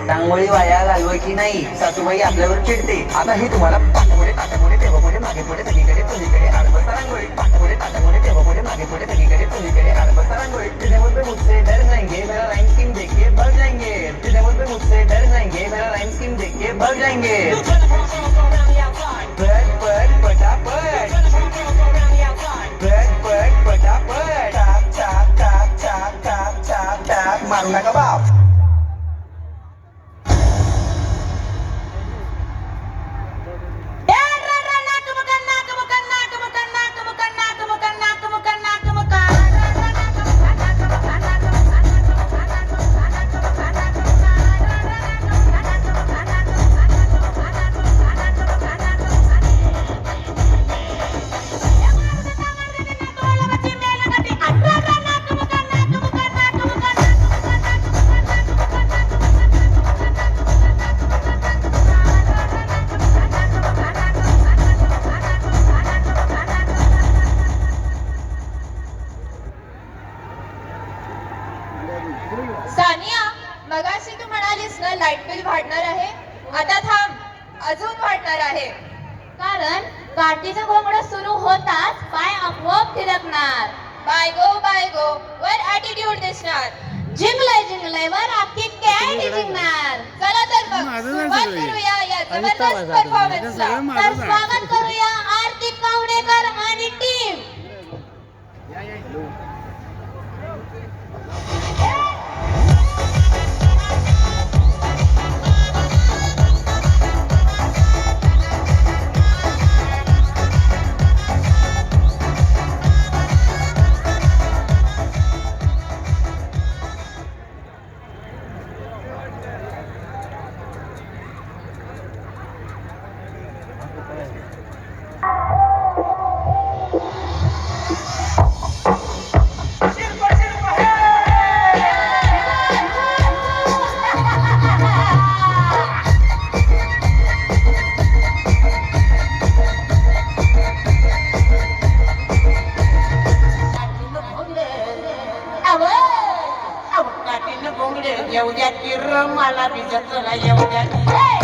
रांगोळी वाया घालवाय की नाही, सासूबाई आपल्यावर चिडते. आता हे तुम्हाला पाठपुढे ताटापुढे तेव्हा पुढे मागे पुढे सगळीकडे चुलीकडे आडबसा रांगोळी, पाठपुढे ताटापुढे तेव्हा पुढे मागे पुढे सगळीकडे चुलीकडे आडबसा रांगोळी. तुझ्यामुळे मुझसे डर जाएंगे, मेरा राइम स्कीम देख के भाग जाएंगे. तुझ्यामुळे मुझसे डर जाएंगे, मेरा राइम स्कीम देख के भाग जाएंगे. पट पट पटापट, पट पट पटापट, चाप चाप चाप चाप चाप चाप मारू नका बाप. सानिया, मगाशी तू म्हणालीस ना लाईट बिल वाढणार आहे. आता थांब, अजून वाढणार आहे. कारण काठीचा घोंगडा सुरू होताच पाय आपोआप थिरकणार. बाय गो वर ॲटिट्यूड दिसणार. जिंकलंय वर अख्खी कॅन्डी जिंकणार. चला तर मग सुरुवात करूया या जबरदस्त परफॉर्मन्सला. तर स्वागत करूया आरती कावणेकर आणि टीम. येऊ द्या की मला भिजत येऊ द्या.